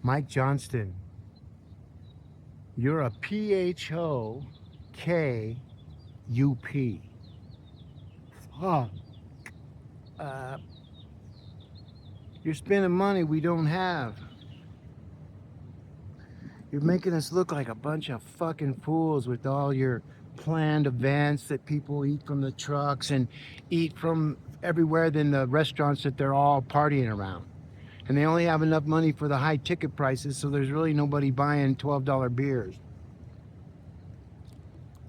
Mike Johnston, you're a PHOKUP. Fuck. Uh, you're spending money we don't have. You're making us look like a bunch of fucking fools with all your planned events that people eat from the trucks and eat from everywhere than the restaurants that they're all partying around. And they only have enough money for the high ticket prices, so there's really nobody buying $12 beers.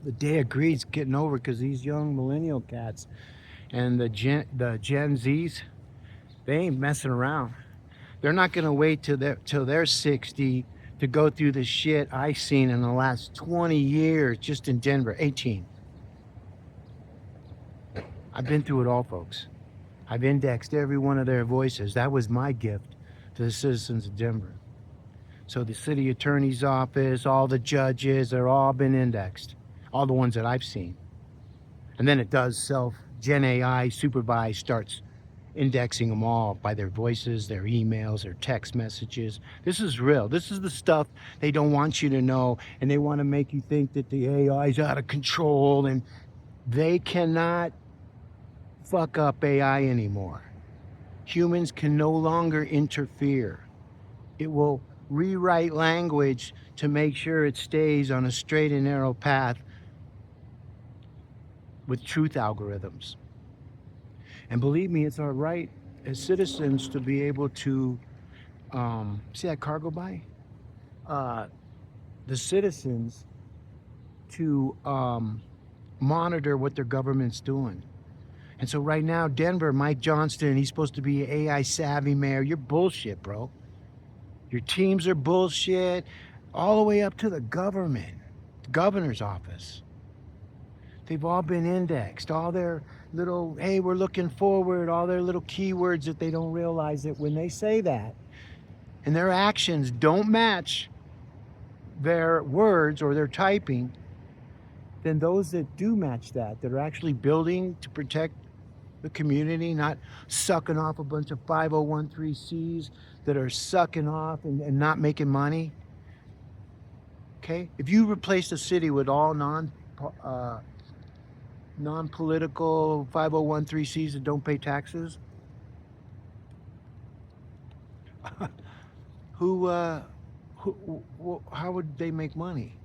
The day of greed's getting over because these young millennial cats and the Gen Zs, they ain't messing around. They're not gonna wait till they're 60 to go through the shit I've seen in the last 20 years just in Denver. 18. I've been through it all, folks. I've indexed every one of their voices. That was my gift to the citizens of Denver. So the city attorney's office, all the judges, they're all been indexed. All the ones that I've seen. And then it does Gen AI supervised starts indexing them all by their voices, their emails, their text messages. This is real. This is the stuff they don't want you to know, and they want to make you think that the AI is out of control, and they cannot fuck up AI anymore. Humans can no longer interfere. It will rewrite language to make sure it stays on a straight and narrow path with truth algorithms. And believe me, it's our right as citizens to be able to see that car go by? The citizens to monitor what their government's doing. And so right now, Denver, Mike Johnston, he's supposed to be an AI savvy mayor. You're bullshit, bro. Your teams are bullshit, all the way up to the government, the governor's office. They've all been indexed, all their little, hey, we're looking forward, all their little keywords that they don't realize that when they say that and their actions don't match their words or their typing, then those that do match that are actually building to protect the community, not sucking off a bunch of 501(c)(3)s that are sucking off and not making money. Okay? If you replace the city with all non-political 501(c)(3)s that don't pay taxes, how would they make money?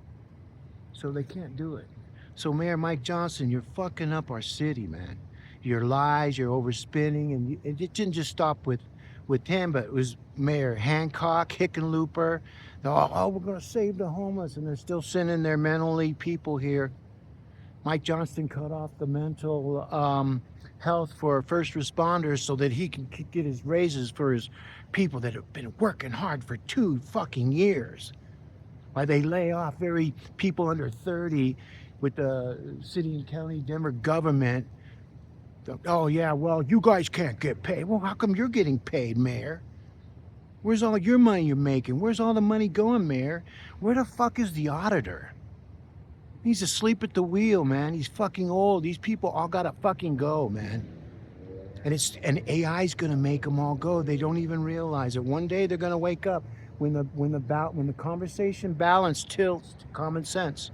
So they can't do it. So Mayor Mike Johnston, you're fucking up our city, man. Your lies, your overspending, and it didn't just stop with him, but it was Mayor Hancock, Hickenlooper. Oh, we're gonna save the homeless, and they're still sending their mentally people here. Mike Johnston cut off the mental health for first responders so that he can get his raises for his people that have been working hard for 2 fucking years. Why they lay off people under 30 with the city and county Denver government. Oh yeah, well, you guys can't get paid. Well, how come you're getting paid, Mayor? Where's all your money you're making? Where's all the money going, Mayor? Where the fuck is the auditor? He's asleep at the wheel, man. He's fucking old. These people all gotta fucking go, man. And AI's gonna make them all go. They don't even realize it. One day they're gonna wake up when the conversation balance tilts to common sense.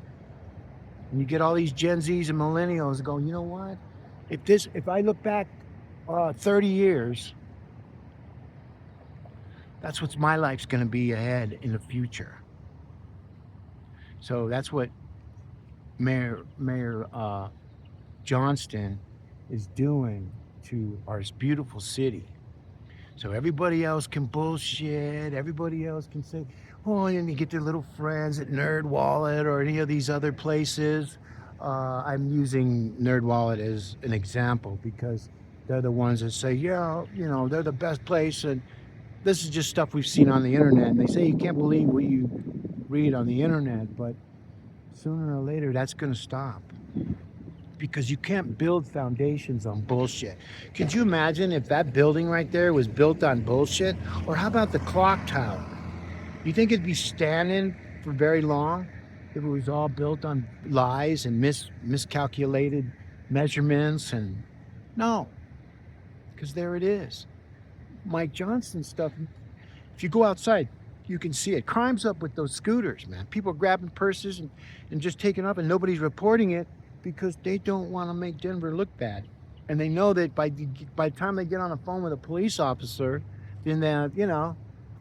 And you get all these Gen Zs and millennials going, you know what? If I look back 30 years, that's what my life's gonna be ahead in the future. So that's what Mayor Johnston is doing to our beautiful city. So everybody else can bullshit. Everybody else can say, oh, and you get their little friends at NerdWallet or any of these other places. I'm using NerdWallet as an example because they're the ones that say, yeah, they're the best place. And this is just stuff we've seen on the internet. And they say you can't believe what you read on the internet, but sooner or later that's going to stop. Because you can't build foundations on bullshit. Could you imagine if that building right there was built on bullshit? Or how about the clock tower? You think it'd be standing for very long if it was all built on lies and miscalculated measurements? And no, because there it is. Mike Johnston stuff, if you go outside, You can see it. Crime's up with those scooters, man. People are grabbing purses and just taking off, and nobody's reporting it because they don't want to make Denver look bad. And they know that by the time they get on the phone with a police officer, then they,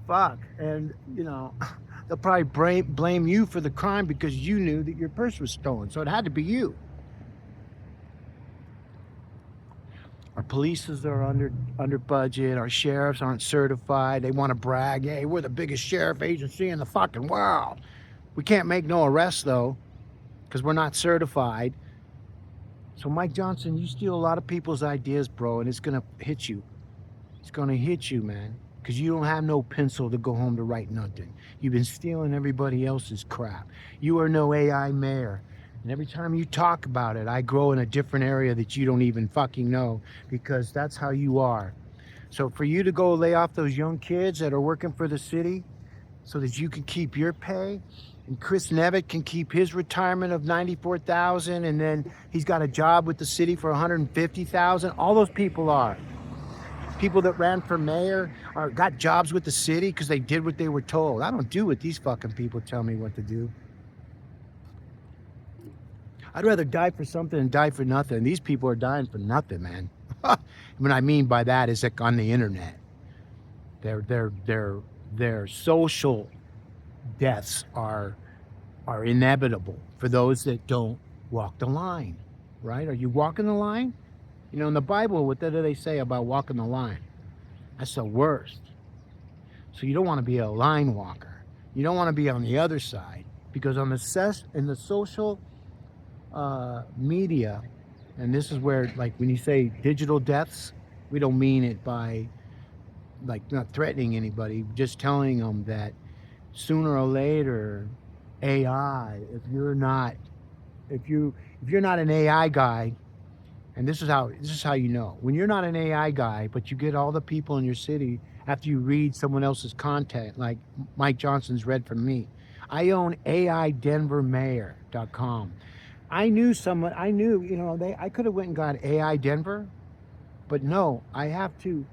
fuck. And, they'll probably blame you for the crime because you knew that your purse was stolen. So it had to be you. Our polices are under budget. Our sheriffs aren't certified. They want to brag, hey, we're the biggest sheriff agency in the fucking world. We can't make no arrests, though, because we're not certified. So, Mike Johnston, you steal a lot of people's ideas, bro, and it's going to hit you. It's going to hit you, man, because you don't have no pencil to go home to write nothing. You've been stealing everybody else's crap. You are no AI mayor. And every time you talk about it, I grow in a different area that you don't even fucking know, because that's how you are. So for you to go lay off those young kids that are working for the city so that you can keep your pay, and Chris Nevitt can keep his retirement of $94,000, and then he's got a job with the city for $150,000. All those people are people that ran for mayor or got jobs with the city because they did what they were told. I don't do what these fucking people tell me what to do. I'd rather die for something than die for nothing. These people are dying for nothing, man. What I mean by that is like on the internet. Their social deaths are inevitable for those that don't walk the line, right? Are you walking the line? In the Bible, what do they say about walking the line? That's the worst. So you don't want to be a line walker. You don't want to be on the other side, because in the social media, and this is where, like, when you say digital deaths, we don't mean it by, like, not threatening anybody, just telling them that sooner or later, AI, if you're not an AI guy, and this is how you know. When you're not an AI guy, but you get all the people in your city after you read someone else's content, like Mike Johnston's read from me. I own AIDenverMayor.com. I knew, I could have went and got AI Denver, but no, I have to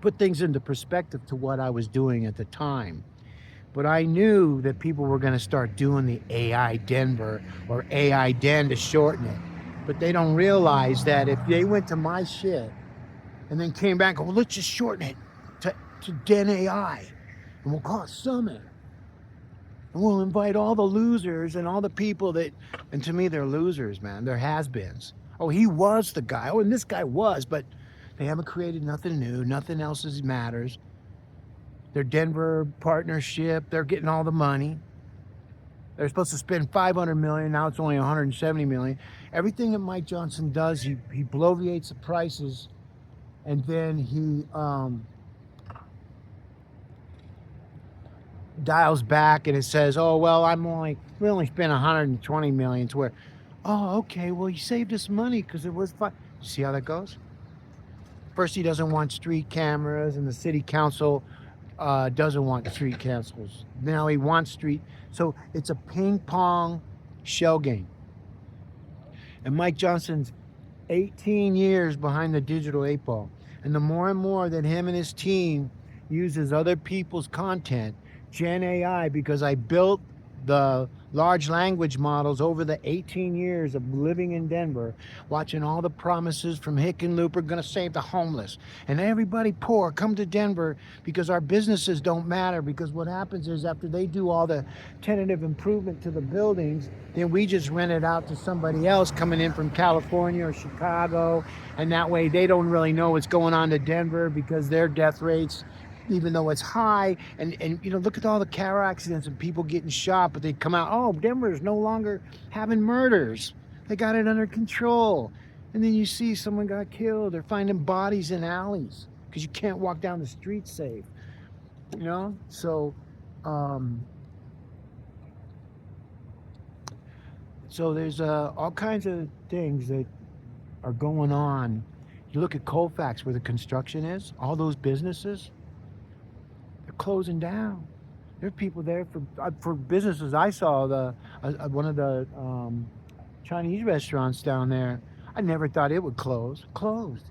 put things into perspective to what I was doing at the time. But I knew that people were going to start doing the AI Denver or AI Den to shorten it. But they don't realize that if they went to my shit and then came back and go, well, let's just shorten it to Den AI, and we'll call it Summit. And we'll invite all the losers and all the people that, and to me, they're losers, man. They're has-beens. Oh, he was the guy. Oh, and this guy was, but they haven't created nothing new. Nothing else matters. Their Denver partnership, they're getting all the money. They're supposed to spend $500 million. Now it's only $170 million. Everything that Mike Johnston does, he bloviates the prices, and then he dials back and it says, oh, well, we only spent $120 million, to where, oh, okay, well, you saved us money because it was fun. See how that goes? First, he doesn't want street cameras, and the city council doesn't want street cancels. Now he wants street. So it's a ping pong shell game. And Mike Johnston's 18 years behind the digital 8-ball. And the more and more that him and his team uses other people's content, Gen AI, because I built the large language models over the 18 years of living in Denver, watching all the promises from Hickenlooper, going to save the homeless, and everybody poor, come to Denver because our businesses don't matter, because what happens is after they do all the tentative improvement to the buildings, then we just rent it out to somebody else coming in from California or Chicago, and that way they don't really know what's going on to Denver because their death rates, even though it's high, and look at all the car accidents and people getting shot, but they come out, oh, Denver is no longer having murders. They got it under control. And then you see someone got killed. They're finding bodies in alleys because you can't walk down the street safe. So there's all kinds of things that are going on. You look at Colfax, where the construction is, all those businesses, closing down. There are people there for businesses. I saw one of the Chinese restaurants down there. I never thought it would close. Closed.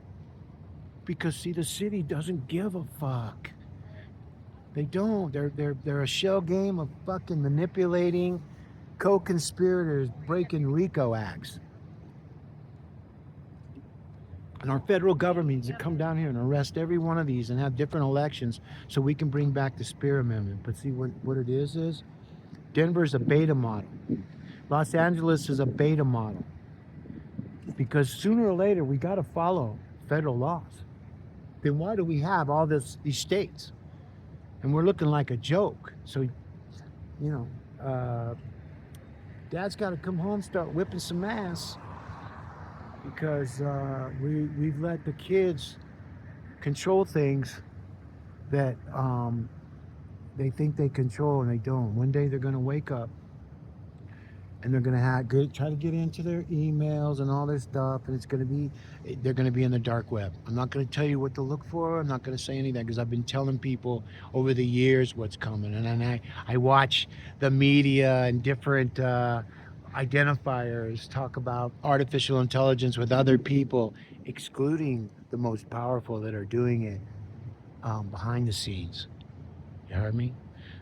Because see, the city doesn't give a fuck. They don't. They're a shell game of fucking manipulating co-conspirators breaking RICO acts. And our federal government needs to come down here and arrest every one of these and have different elections so we can bring back the Spear Amendment. But see what it is Denver's a beta model. Los Angeles is a beta model. Because sooner or later we got to follow federal laws. Then why do we have all these states? And we're looking like a joke. So, Dad's got to come home, start whipping some ass, because we've let the kids control things that they think they control and they don't. One day they're going to wake up and they're going to try to get into their emails and all this stuff, and they're going to be in the dark web. I'm not going to tell you what to look for. I'm not going to say anything because I've been telling people over the years what's coming, and then I watch the media and different identifiers talk about artificial intelligence with other people, excluding the most powerful that are doing it behind the scenes. You heard me?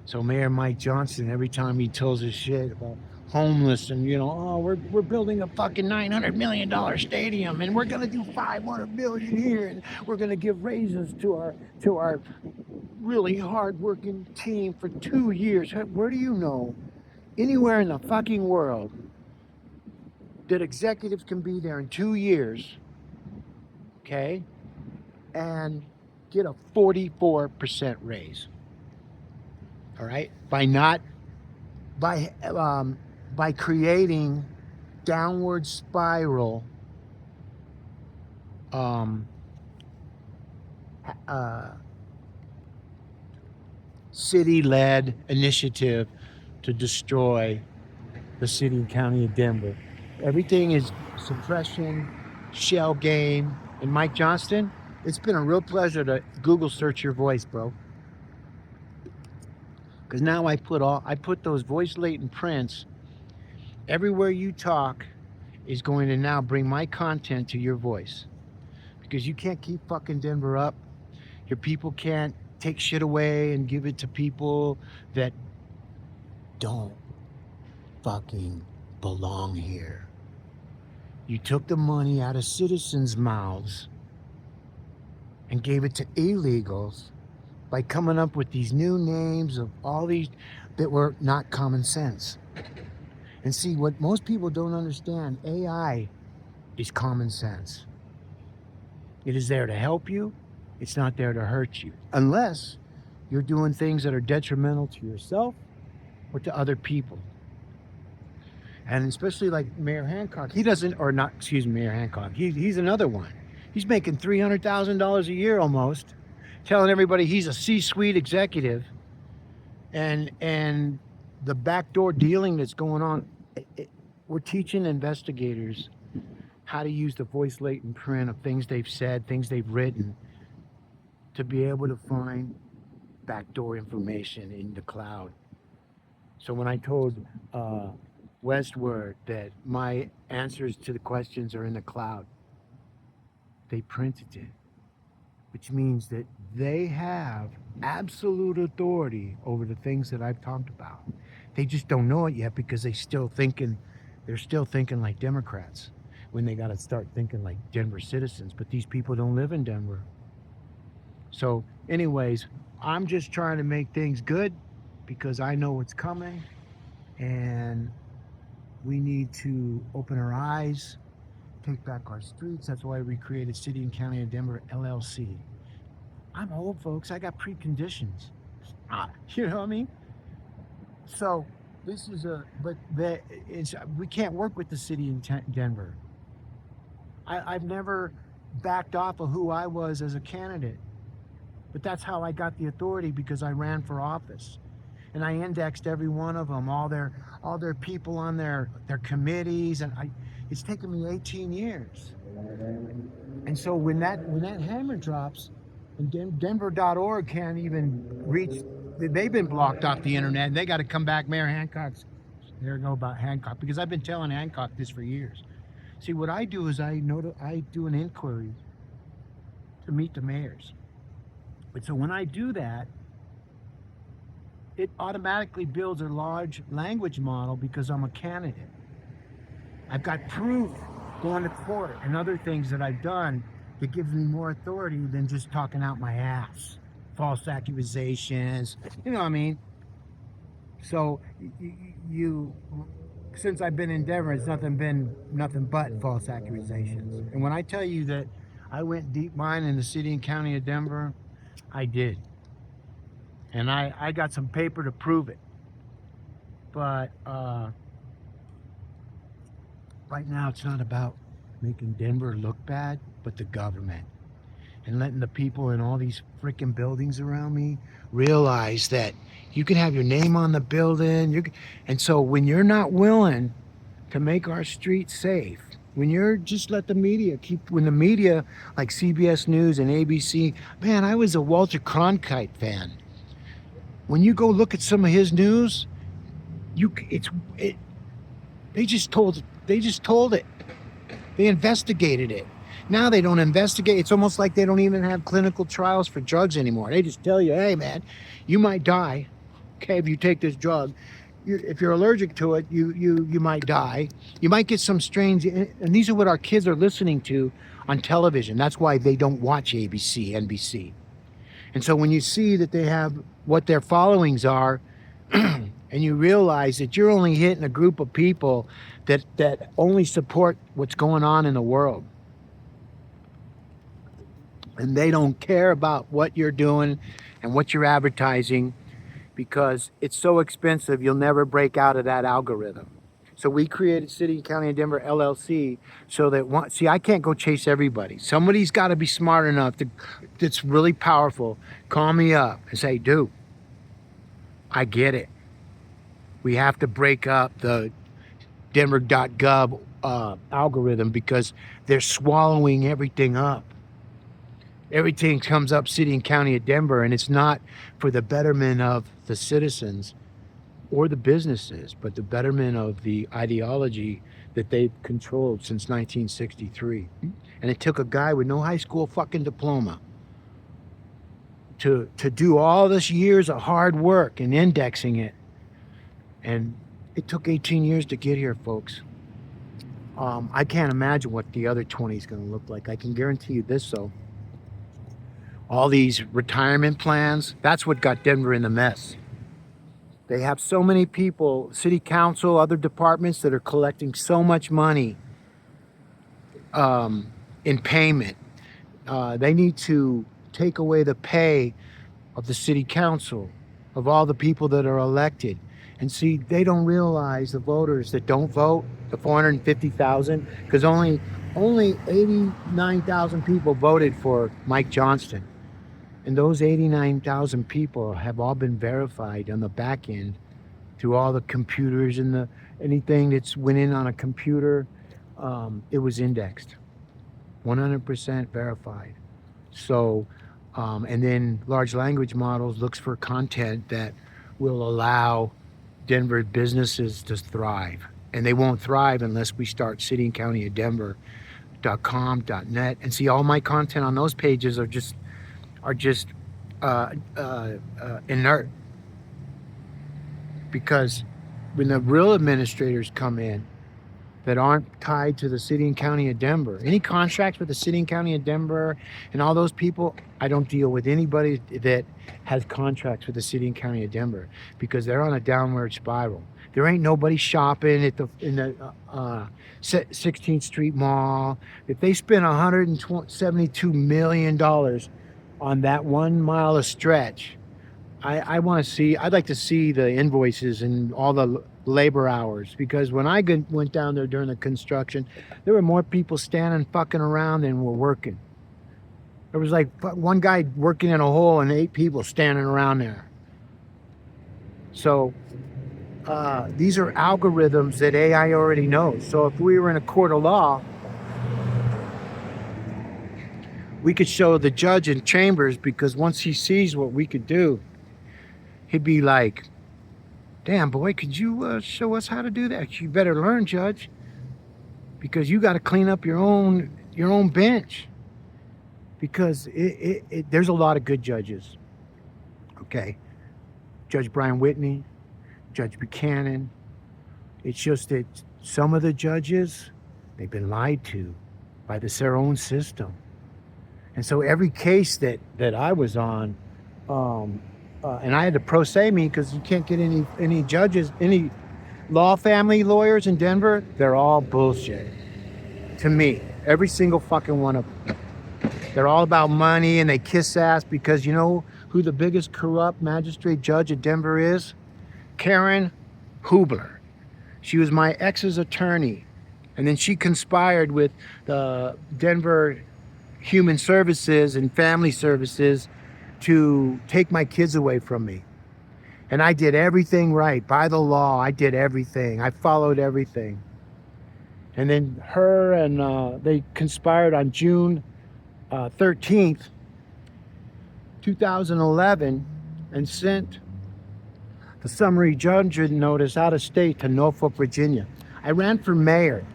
So Mayor Mike Johnston, every time he tells his shit about homeless and we're building a fucking $900 million stadium and we're gonna do $500 million here and we're gonna give raises to our really hard-working team for 2 years. Where do you know anywhere in the fucking world that executives can be there in 2 years, okay, and get a 44% raise? All right, by creating downward spiral city-led initiative to destroy the city and county of Denver. Everything is suppression, shell game. And Mike Johnston, it's been a real pleasure to Google search your voice, bro. Because now I put those voice latent prints everywhere you talk is going to now bring my content to your voice. Because you can't keep fucking Denver up. Your people can't take shit away and give it to people that don't fucking belong here. You took the money out of citizens' mouths and gave it to illegals by coming up with these new names of all these that were not common sense. And see, what most people don't understand, AI is common sense. It is there to help you. It's not there to hurt you. Unless you're doing things that are detrimental to yourself or to other people. And especially like Mayor Hancock, Mayor Hancock, he's another one. He's making $300,000 a year almost, telling everybody he's a C-suite executive. And the backdoor dealing that's going on, we're teaching investigators how to use the voice latent print of things they've said, things they've written, to be able to find backdoor information in the cloud. So when I told Westward that my answers to the questions are in the cloud, they printed it, which means that they have absolute authority over the things that I've talked about. They just don't know it yet because they're still thinking like Democrats when they got to start thinking like Denver citizens. But these people don't live in Denver. So anyways, I'm just trying to make things good because I know what's coming, and we need to open our eyes, take back our streets. That's why we created City and County of Denver LLC. I'm old, folks. I got preconditions. You know what I mean? So this is we can't work with the city in Denver. I've never backed off of who I was as a candidate, but that's how I got the authority, because I ran for office, and I indexed every one of them, all their people on their committees, and it's taken me 18 years. And so when that hammer drops, and Denver.org can't even reach, they've been blocked off the internet, and they got to come back. Mayor Hancock's, there go about Hancock, because I've been telling Hancock this for years. See, what I do is I do an inquiry to meet the mayors. But so when I do that, it automatically builds a large language model because I'm a candidate. I've got proof going to court and other things that I've done that gives me more authority than just talking out my ass. False accusations, you know what I mean? So you since I've been in Denver, it's nothing but false accusations. And when I tell you that I went deep mine in the city and county of Denver, I did. And I got some paper to prove it. But right now it's not about making Denver look bad, but the government. And letting the people in all these freaking buildings around me realize that you can have your name on the building. And so when you're not willing to make our streets safe, when you're just let the media when the media like CBS News and ABC, man, I was a Walter Cronkite fan. When you go look at some of his news, they just told it. They investigated it. Now they don't investigate. It's almost like they don't even have clinical trials for drugs anymore. They just tell you, hey man, you might die, okay, if you take this drug. If you're allergic to it, you might die. You might get some strange, and these are what our kids are listening to on television. That's why they don't watch ABC, NBC. And so when you see that they have what their followings are, and you realize that you're only hitting a group of people that only support what's going on in the world. And they don't care about what you're doing and what you're advertising because it's so expensive, you'll never break out of that algorithm. So we created City and County of Denver LLC so that, see, I can't go chase everybody. Somebody's got to be smart enough that's really powerful, call me up and say, dude, I get it. We have to break up the Denver.gov algorithm because they're swallowing everything up. Everything comes up City and County of Denver, and it's not for the betterment of the citizens or the businesses, but the betterment of the ideology that they've controlled since 1963. And it took a guy with no high school fucking diploma to do all this years of hard work and indexing it. And it took 18 years to get here, folks. I can't imagine what the other 20 is going to look like. I can guarantee you this, though. All these retirement plans, that's what got Denver in the mess. They have so many people, city council, other departments that are collecting so much money in payment. They need to take away the pay of the city council, of all the people that are elected. And see, they don't realize the voters that don't vote, the 450,000, because only 89,000 people voted for Mike Johnston. And those 89,000 people have all been verified on the back end through all the computers and anything that's went in on a computer. It was indexed, 100% verified. So, and then large language models looks for content that will allow Denver businesses to thrive. And they won't thrive unless we start City and County of Denver.com, .net. And see, all my content on those pages are just inert, because when the real administrators come in that aren't tied to the City and County of Denver, any contracts with the City and County of Denver and all those people, I don't deal with anybody that has contracts with the City and County of Denver because they're on a downward spiral. There ain't nobody shopping in the 16th Street Mall. If they spend $172 million on that 1 mile of stretch, I'd like to see the invoices and all the labor hours, because when I went down there during the construction, there were more people standing fucking around than were working. There was like one guy working in a hole and 8 people standing around there. So these are algorithms that AI already knows. So if we were in a court of law, we could show the judge in chambers, because once he sees what we could do, he'd be like, damn boy, could you show us how to do that? You better learn, judge, because you got to clean up your own bench, because there's a lot of good judges. Okay, Judge Brian Whitney, Judge Buchanan. It's just that some of the judges, they've been lied to by their own system. And so every case that I was on, and I had to pro se me because you can't get any judges, any family lawyers in Denver. They're all bullshit to me. Every single fucking one of them. They're all about money and they kiss ass because you know who the biggest corrupt magistrate judge of Denver is? Karen Hubler. She was my ex's attorney. And then she conspired with the Denver Human Services and Family Services to take my kids away from me. And I did everything right. By the law, I did everything. I followed everything. And then her and they conspired on June 13th, 2011, and sent the summary judgment notice out of state to Norfolk, Virginia. I ran for mayor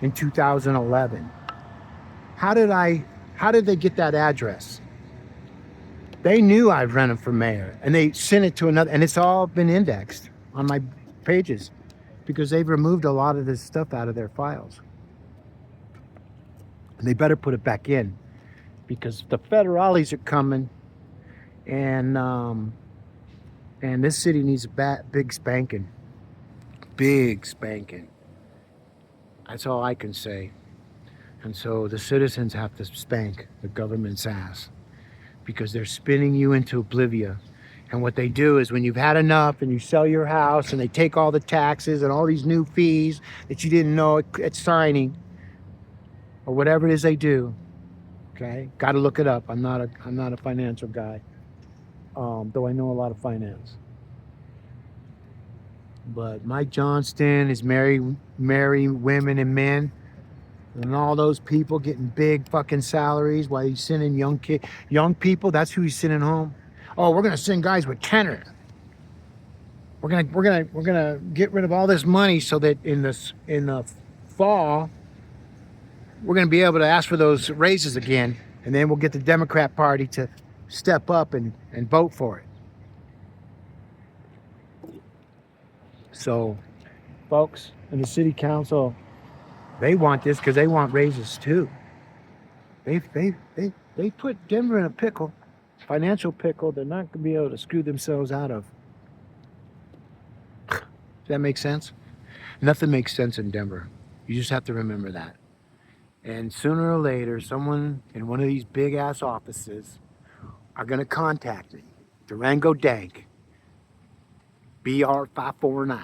in 2011. How did they get that address? They knew I'd run for mayor and they sent it to another, and it's all been indexed on my pages because they've removed a lot of this stuff out of their files. And they better put it back in because the federales are coming, and this city needs a big spanking. Big spanking. That's all I can say. And so the citizens have to spank the government's ass because they're spinning you into oblivion. And what they do is when you've had enough and you sell your house and they take all the taxes and all these new fees that you didn't know at signing or whatever it is they do. Okay, got to look it up. I'm not a financial guy, though I know a lot of finance. But Mike Johnston is marrying women and men, and all those people getting big fucking salaries while he's sending young people. That's who he's sending home. Oh, we're gonna send guys with tenor. We're gonna get rid of all this money so that in the fall we're gonna be able to ask for those raises again, and then we'll get the Democrat Party to step up and vote for it. So, folks in the city council, they want this because they want raises too. They put Denver in a pickle, financial pickle. They're not gonna be able to screw themselves out of. Does that make sense? Nothing makes sense in Denver. You just have to remember that. And sooner or later, someone in one of these big ass offices are gonna contact me. Durango Dank. BR549.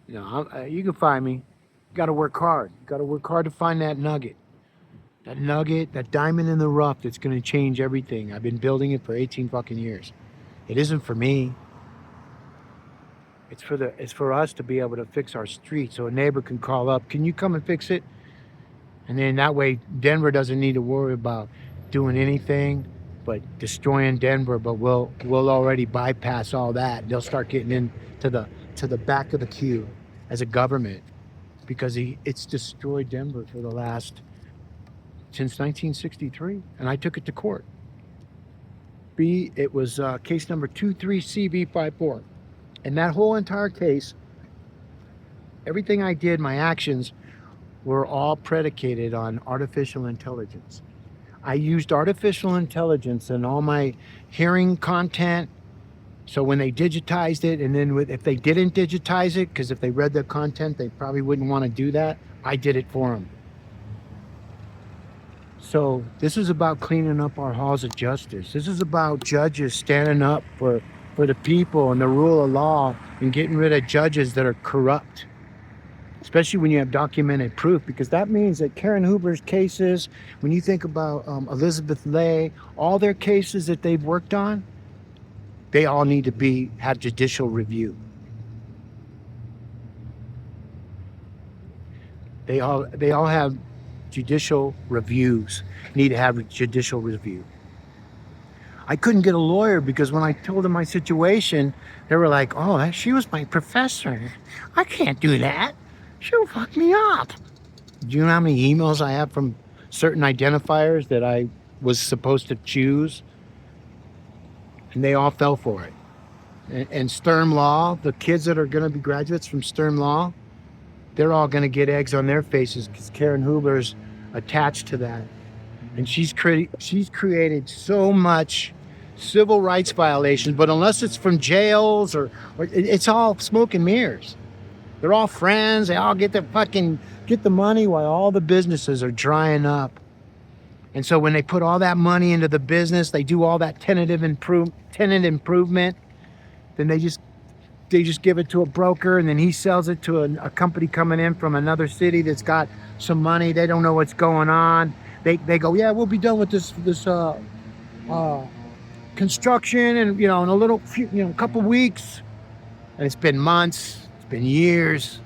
You know, you can find me. You got to work hard. You got to work hard to find that nugget. That nugget, that diamond in the rough that's going to change everything. I've been building it for 18 fucking years. It isn't for me. It's for us to be able to fix our street so a neighbor can call up, can you come and fix it? And then that way Denver doesn't need to worry about doing anything but destroying Denver, but we'll already bypass all that. They'll start getting into the back of the queue as a government because it's destroyed Denver for the since 1963, and I took it to court. It was case number 23CV54, and that whole entire case, everything I did, my actions were all predicated on artificial intelligence. I used artificial intelligence in all my hearing content. So when they digitized it, and then if they didn't digitize it, because if they read the content, they probably wouldn't want to do that, I did it for them. So this is about cleaning up our halls of justice. This is about judges standing up for the people and the rule of law and getting rid of judges that are corrupt. Especially when you have documented proof, because that means that Karen Hubler's cases, when you think about Elizabeth Lay, all their cases that they've worked on, they all need to have judicial review. They all have judicial reviews, need to have judicial review. I couldn't get a lawyer because when I told them my situation, they were like, oh, she was my professor. I can't do that. She'll fuck me up. Do you know how many emails I have from certain identifiers that I was supposed to choose, and they all fell for it. And STEM law, the kids that are going to be graduates from STEM law, they're all going to get eggs on their faces because Karen Hubler's attached to that. And she's created so much civil rights violations, but unless it's from jails or it's all smoke and mirrors. They're all friends. They all get the money while all the businesses are drying up. And so when they put all that money into the business, they do all that tenant improvement, then they just give it to a broker, and then he sells it to a company coming in from another city that's got some money. They don't know what's going on. They go, yeah, we'll be done with this construction, and in a couple weeks. And it's been months, it's been years,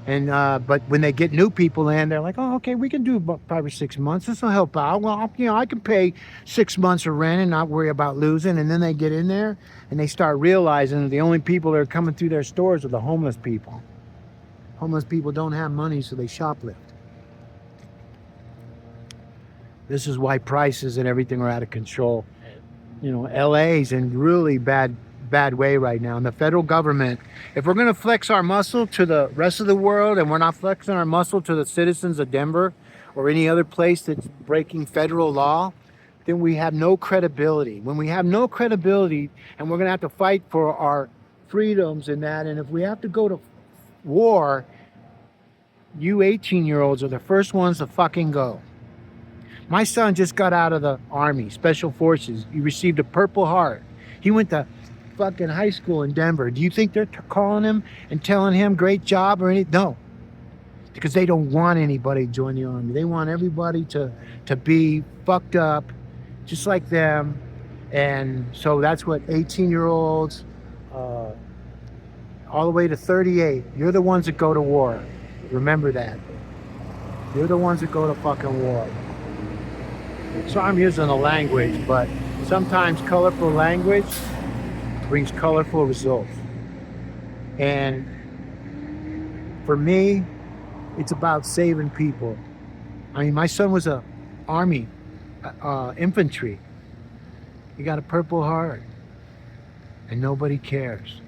and but when they get new people in, they're like, oh, okay, we can do about 5 or 6 months. This will help out. Well, I can pay 6 months of rent and not worry about losing. And then they get in there and they start realizing that the only people that are coming through their stores are the homeless people. Homeless people don't have money, so they shoplift. This is why prices and everything are out of control. LA's in really bad way right now. And the federal government, if we're going to flex our muscle to the rest of the world and we're not flexing our muscle to the citizens of Denver or any other place that's breaking federal law, then we have no credibility. When we have no credibility, and we're going to have to fight for our freedoms and that, and if we have to go to war, you 18-year-olds are the first ones to fucking go. My son just got out of the Army, Special Forces. He received a Purple Heart. He went to fucking high school in Denver. Do you think they're calling him and telling him great job or anything? No, because they don't want anybody to join the Army. They want everybody to be fucked up just like them. And so that's what 18-year-olds all the way to 38, you're the ones that go to war. Remember that. You're the ones that go to fucking war. So I'm using the language, but sometimes colorful language brings colorful results. And for me, it's about saving people. I mean, my son was a Army infantry. He got a Purple Heart, and nobody cares.